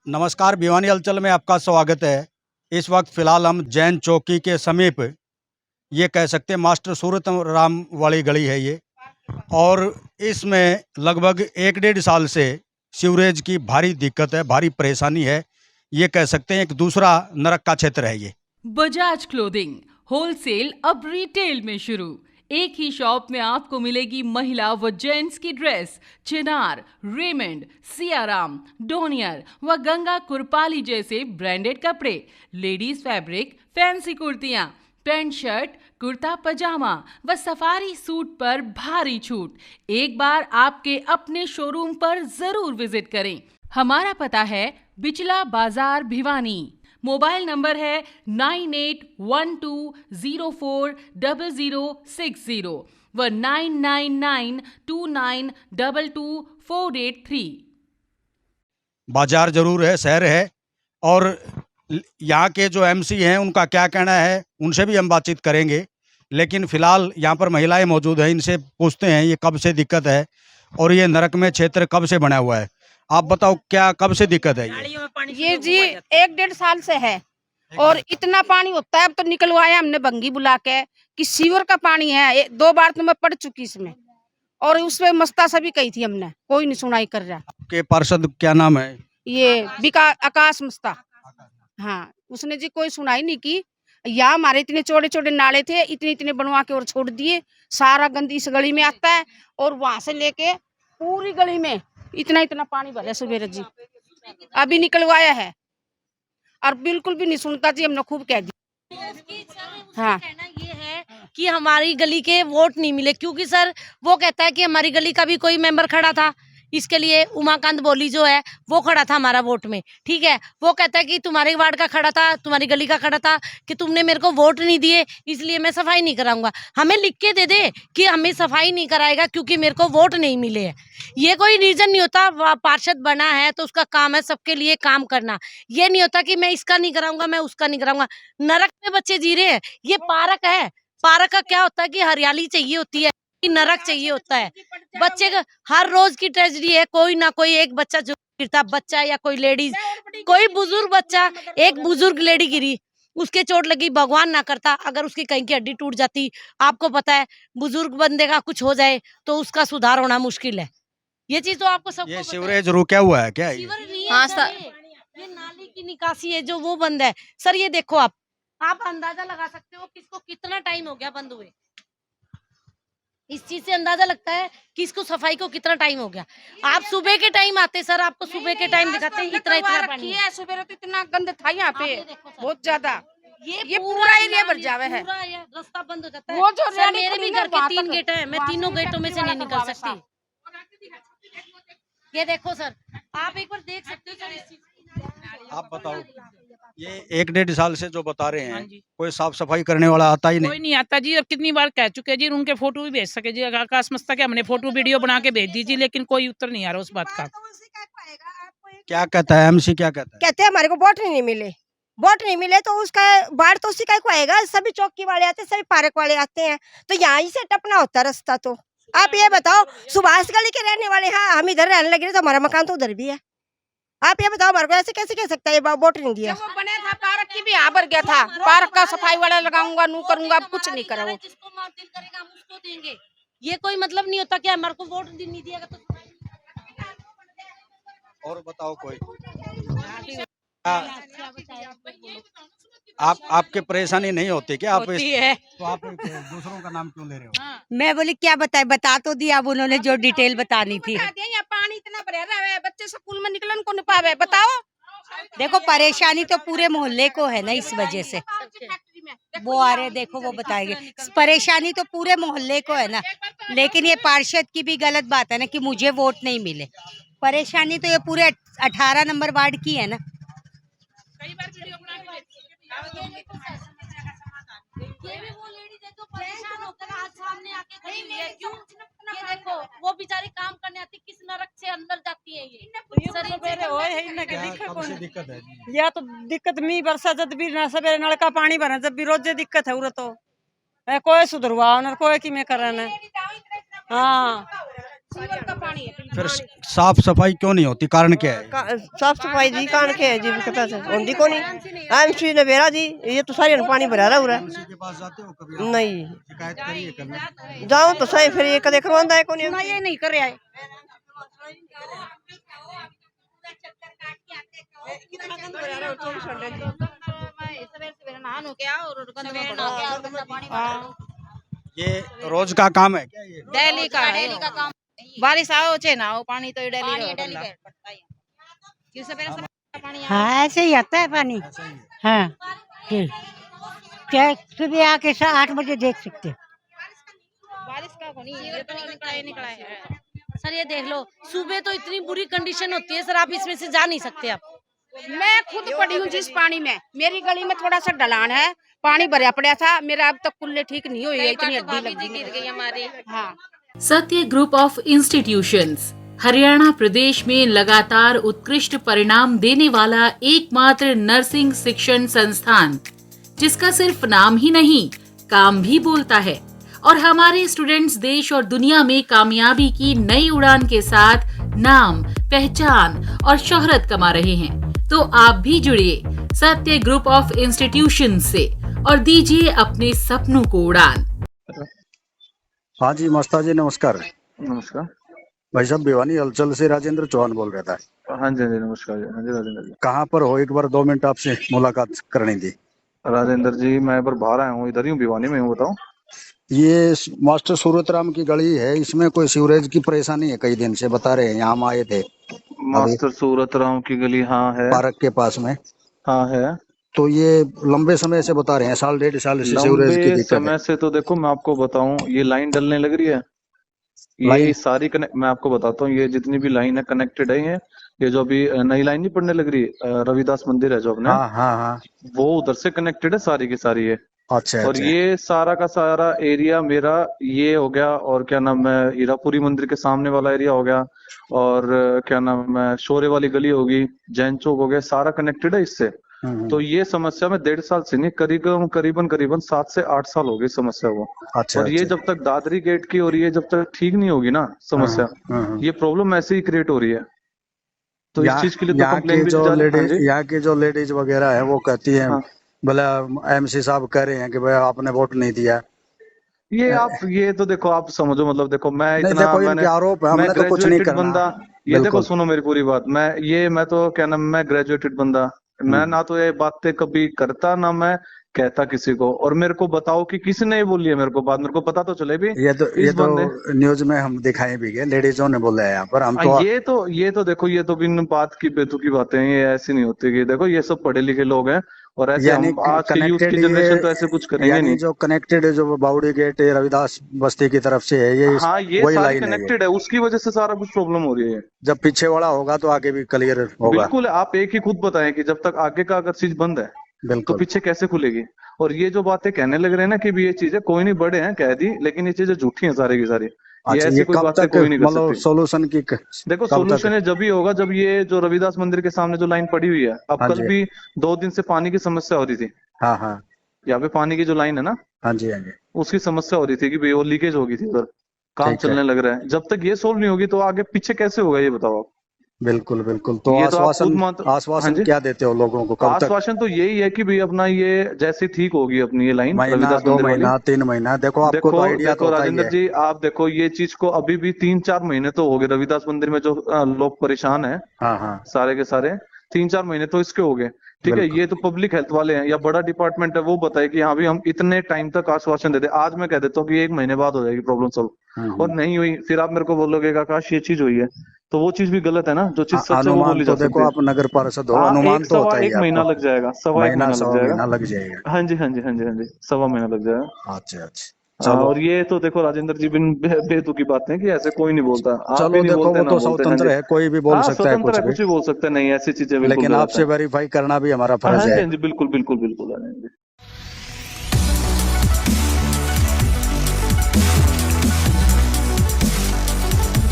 नमस्कार, भिवानी हलचल में आपका स्वागत है। इस वक्त फ़िलहाल हम जैन चौकी के समीप, ये कह सकते हैं मास्टर सूरत राम वाली गली है ये, और इसमें लगभग 1 डेढ़ साल से सीवरेज की भारी दिक्कत है, भारी परेशानी है। ये कह सकते हैं एक दूसरा नरक का क्षेत्र है ये। बजाज क्लोथिंग होलसेल अब रिटेल में शुरू। एक ही शॉप में आपको मिलेगी महिला व जेंट्स की ड्रेस, चिनार, रेमंड, सियाराम, डोनियर व गंगा कुरपाली जैसे ब्रांडेड कपड़े, लेडीज फैब्रिक, फैंसी कुर्तियां, पैंट शर्ट, कुर्ता पजामा व सफारी सूट पर भारी छूट। एक बार आपके अपने शोरूम पर जरूर विजिट करें। हमारा पता है बिचला बाजार भिवानी। मोबाइल नंबर है 9812040060 व 9992922483। बाजार जरूर है, शहर है, और यहाँ के जो एमसी हैं उनका क्या कहना है उनसे भी हम बातचीत करेंगे। लेकिन फ़िलहाल यहाँ पर महिलाएं मौजूद हैं, इनसे पूछते हैं ये कब से दिक्कत है और ये नरक में क्षेत्र कब से बना हुआ है। आप बताओ क्या कब से दिक्कत है ये जी 1 डेढ़ साल से है और इतना पानी होता है। अब तो निकलवाया हमने भंगी बुला के कि सीवर का पानी है। 2 बार तो मैं पड़ चुकी इसमें, और उसमें मस्ता सभी कही थी हमने, कोई नहीं सुनाई कर रहा। आपके पार्षद क्या नाम है? ये आकाश मस्ता, हाँ, उसने जी कोई सुनाई नहीं की। यहाँ हमारे इतने चौड़े चौड़े नाले थे, इतने इतने बनवा के और छोड़ दिए। सारा गंद इस गली में आता है और वहां से लेके पूरी गली में इतना इतना पानी भरा सुबेर जी। अभी निकलवाया है और बिल्कुल भी नहीं सुनता जी, हमने खूब कह दिया। हाँ, कहना ये है कि हमारी गली के वोट नहीं मिले, क्योंकि सर वो कहता है कि हमारी गली का भी कोई मेंबर खड़ा था, इसके लिए उमाकांत बोली जो है वो खड़ा था हमारा वोट में, ठीक है। वो कहता है कि तुम्हारे वार्ड का खड़ा था, तुम्हारी गली का खड़ा था, कि तुमने मेरे को वोट नहीं दिए इसलिए मैं सफाई नहीं कराऊंगा। हमें लिख के दे दे कि हमें सफाई नहीं कराएगा क्योंकि मेरे को वोट नहीं मिले है। ये कोई रीजन नहीं होता। पार्षद बना है तो उसका काम है सबके लिए काम करना। ये नहीं होता कि मैं इसका नहीं कराऊंगा, मैं उसका नहीं कराऊंगा। नरक में बच्चे जी रहे हैं। ये पार्क है, पार्क का क्या होता है कि हरियाली चाहिए होती है, नरक चाहिए होता है। बच्चे का हर रोज की ट्रेजेडी है, कोई ना कोई एक बच्चा जो गिरता, बच्चा या कोई लेडीज, कोई बुजुर्ग बच्चा, एक बुजुर्ग लेडी गिरी, उसके चोट लगी, भगवान ना करता अगर उसकी कहीं की हड्डी टूट जाती, आपको पता है बुजुर्ग बंदे का कुछ हो जाए तो उसका सुधार होना मुश्किल है। ये चीज तो आपको सबको ये सीवरेज रुका हुआ है क्या? सीवर नहीं है हाँ सर, ये नाली की निकासी है जो वो बंद है सर। ये देखो आप अंदाजा लगा सकते हो किसको कितना टाइम हो गया बंद हुए। इस चीज से अंदाजा लगता है कि इसको सफाई को कितना टाइम हो गया। आप सुबह के टाइम आते सर, आपको सुबह के टाइम दिखाते हैं इतना इतना पानी है। सुबह तो इतना गंद था यहाँ पे, बहुत ज्यादा। ये पूरा एरिया भर जावे है, पूरा रास्ता बंद हो जाता है। वो जो सर मेरे भी घर के 3 गेट हैं, मैं तीनों गेटों में से नहीं निकल सकती। ये देखो सर, आप एक बार देख सकते हो सर इस चीज। आप बताओ, ये 1 डेढ़ साल से जो बता रहे हाँ हैं जी। कोई साफ सफाई करने वाला आता ही कोई नहीं। नहीं आता जी, और कितनी बार कह चुके जी, उनके फोटो भी भेज सके जी आकाश मस्ता के, हमने फोटो वीडियो बना के भेज दीजिए, लेकिन कोई उत्तर नहीं आ रहा उस बात का। क्या कहता है एमसी, क्या कहता है? कहते हैं हमारे को वोट नहीं मिले, वोट नहीं मिले तो उसका बाढ़ तो उसी का को आएगा। सभी चौकी वाले आते हैं, सभी पार्क वाले आते हैं, तो यहाँ ही से टपना होता है रास्ता। तो आप ये बताओ, सुभाष गली के रहने वाले, हाँ हम इधर रहने लगे तो हमारा मकान तो उधर भी है। आप ये बताओ हमारे को ऐसे कैसे कह सकता है वोट नहीं दिया? वो बना था पार्क की भी यहाँ भर गया था, पार्क का सफाई वाला लगाऊंगा, नू करूंगा, अब कुछ नहीं करा। जिसको दिल करेगा हम उसको देंगे। ये कोई मतलब नहीं होता कि हमारे को वोट नहीं दिएगा तो। और बताओ कोई आपके परेशानी नहीं होती क्या? आप होती है। तो आप दूसरों का नाम क्यों ले रहे हो? मैं बोली क्या बताए, बता तो दिया अब उन्होंने जो डिटेल बतानी थी। यहाँ पानी इतना भरा रहा है, बच्चे स्कूल में निकलन को नहीं पावे। बताओ, देखो परेशानी तो पूरे मोहल्ले को है ना, इस वजह से वो आ रहे, देखो वो बताएंगे। परेशानी तो पूरे मोहल्ले को है ना, लेकिन ये पार्षद की भी गलत बात है ना कि मुझे वोट नहीं मिले। परेशानी तो ये पूरे 18 नंबर वार्ड की है ना। ये भी वो लेडीज है जो परेशान होकर आज सामने आके खड़ी हुई है। क्यों? ये देखो वो बेचारी काम करने आती, किस नरक से अंदर जाती है ये। दिक्कत है जी। या तो दिक्कत मी बरसा जब भी ना सवेरे नलका पानी भरा जब भी रोजे दिक्कत है उरे तो कोई सुधरवा कोई कि में करन। हाँ सीवर का पानी है। फिर साफ सफाई क्यों नहीं होती, कारण क्या है? साफ सफाई जी कान के है जी पता से होंदी को नहीं एमसी ने बेरा जी ये तो सारे पानी भरा रहा है किसी के पास जाते हो कभी? नहीं शिकायत करी है कभी? जाऊं तो सही फिर ये कदे करवांदा है को नहीं सुना ये नहीं कर रहा है। ये रोज का काम है क्या ये? डेली का काम बारिश आओ चे ना हो पानी तो डेली हाँ ऐसे ही आता है पानी। हाँ फिर क्या सुबह आके 8 बजे देख सकते। बारिश का नहीं ये तो निकला है। सर ये देख लो सुबह तो इतनी बुरी कंडीशन होती है सर, आप इसमें से जा नहीं सकते आप। मैं खुद पड़ी हूँ जिस पानी में, मेरी गली में थोड़ा सा ढलान है, पानी भरा पड़ा था, मेरा अब तक कुल्ले ठीक नहीं हुई है, इतनी हड्डी लग गई हमारी। हाँ सत्य ग्रुप ऑफ इंस्टीट्यूशंस हरियाणा प्रदेश में लगातार उत्कृष्ट परिणाम देने वाला एकमात्र नर्सिंग शिक्षण संस्थान, जिसका सिर्फ नाम ही नहीं काम भी बोलता है और हमारे स्टूडेंट्स देश और दुनिया में कामयाबी की नई उड़ान के साथ नाम, पहचान और शोहरत कमा रहे हैं। तो आप भी जुड़िए सत्य ग्रुप ऑफ इंस्टीट्यूशंस से और दीजिए अपने सपनों को उड़ान। हाँ जी मस्ता जी नमस्कार। नमस्कार भाई साहब भिवानी हलचल से राजेंद्र चौहान बोल रहा था। हाँ जी नमस्कार जी। हाँ जी राजेंद्र जी कहाँ पर हो, एक बार 2 मिनट आपसे मुलाकात करनी थी। राजेंद्र जी मैं पर बाहर आया हूँ, इधर ही हूँ भिवानी में हूँ। बताओ। ये मास्टर सूरतराम की गली है, इसमें कोई सीवरेज की परेशानी है, कई दिन से बता रहे हैं, यहाँ हम आए थे। मास्टर सूरतराम की गली हाँ है, पार्क के पास में। हाँ है। तो ये लंबे समय से बता रहे हैं, 1.5 साल से सीवरेज की लंबे दिक्कत है। समय से तो देखो मैं आपको बताऊं, ये लाइन डलने लग रही है, ये सारी मैं आपको बताता हूँ, ये जितनी भी लाइन है कनेक्टेड है। ये जो अभी नई लाइन नहीं पड़ने लग रही, रविदास मंदिर है जो अपने, हाँ वो उधर से कनेक्टेड है सारी की सारी है। अच्छा। और ये सारा का सारा एरिया मेरा ये हो गया, और क्या नाम है हीरापुरी मंदिर के सामने वाला एरिया हो गया, और क्या नाम है शोरे वाली गली होगी, जैन चौक हो गया, सारा कनेक्टेड है इससे। तो ये समस्या में 1.5 साल से नहीं करीबन 7 से 8 साल हो गई समस्या को। अच्छा, और ये जब तक दादरी गेट की हो रही है, जब तक ठीक नहीं होगी ना समस्या, ये प्रॉब्लम ऐसे ही क्रिएट हो रही है। तो इस चीज के लिए तो कंप्लेन भी यहाँ की जो लेडीज वगैरह है वो कहती है, भला एमसी साहब कह रहे हैं कि भाई आपने वोट नहीं दिया। ये तो देखो आप समझो, मतलब देखो मैं इतना आरोप है, हमने तो कुछ नहीं करना बंदा, ये देखो सुनो मेरी पूरी बात, मैं तो क्या नाम, मैं ग्रेजुएटेड बंदा, मैं ना तो ये बातें कभी करता ना मैं कहता किसी को, और मेरे को बताओ कि किसने ये बोली है मेरे को बात, मेरे को पता तो चले भी। ये तो न्यूज में हम दिखाए भी गए, लेडीजों ने बोला है यहाँ पर। हम तो ये तो देखो, ये तो बिन बात की बेतुकी बातें, ये ऐसी नहीं होती कि देखो ये सब पढ़े लिखे लोग हैं, और ऐसे हम आज के यूथ की जनरेशन तो ऐसे कुछ करेंगे नहीं। जो कनेक्टेड है, जो बाउडी गेट रविदास बस्ती की तरफ से है, ये हाँ ये सारी कनेक्टेड है, उसकी वजह से सारा कुछ प्रॉब्लम हो रही है। जब पीछे वाला होगा तो आगे भी क्लियर होगा। बिल्कुल, आप एक ही खुद बताएं कि जब तक आगे का अगर चीज बंद है तो पीछे कैसे खुलेगी। और ये जो बातें कहने लग रहे हैं ना कि भी ये चीजें कोई नहीं, बड़े हैं कह दी, लेकिन ये चीजें झूठी हैं सारी की सारी। ये ऐसी कोई बातें कोई नहीं कर सकती। सोल्यूशन की देखो सोल्यूशन है जब भी होगा, जब ये जो रविदास मंदिर के सामने जो लाइन पड़ी हुई है, अब कल भी 2 दिन से पानी की समस्या हो रही थी। हाँ यहाँ पे पानी की जो लाइन है ना, हाँ जी, उसकी समस्या हो रही थी कि भाई वो लीकेज हो गई थी, उधर काम चलने लग रहा है। जब तक ये सोल्व नहीं होगी तो आगे पीछे कैसे होगा, ये बताओ आप। बिल्कुल। तो आश्वासन क्या देते हो लोगों को? आश्वासन तो यही है कि भाई अपना ये जैसे ठीक होगी अपनी ये लाइन, महीना 2 महीना 3 महीना, देखो आपको तो आइडिया तो राजेंद्र जी, आप देखो ये चीज को अभी भी 3-4 महीने तो हो गए रविदास मंदिर में जो लोग परेशान है, हाँ सारे के सारे 3-4 महीने तो इसके हो गए। ठीक है, ये तो पब्लिक हेल्थ वाले हैं या बड़ा डिपार्टमेंट है, वो बताए कि हाँ भी हम इतने टाइम तक आश्वासन देते। आज मैं कह देता हूँ कि 1 महीने बाद हो जाएगी प्रॉब्लम सॉल्व, और नहीं हुई, फिर आप मेरे को बोलोगे आकाश ये चीज हुई है, तो वो चीज भी गलत है ना। जो चीज सच है वो बोली जा सकती है। देखो आप नगर पार्षद हो, अनुमान तो होता है। 1 महीना लग जाएगा, 1.25 महीना लग जाएगा। हाँ जी 1.25 महीना लग जाएगा। अच्छा। और ये तो देखो राजेंद्र जी बिन बेतुकी बातें कि ऐसे कोई नहीं बोलता। आप भी नहीं देखो बोलते, वो तो स्वतंत्र है, कोई भी बोल सकता है, कुछ भी बोल सकता है, नहीं ऐसी चीजें। लेकिन आपसे वेरीफाई करना भी हमारा फर्ज है। बिल्कुल।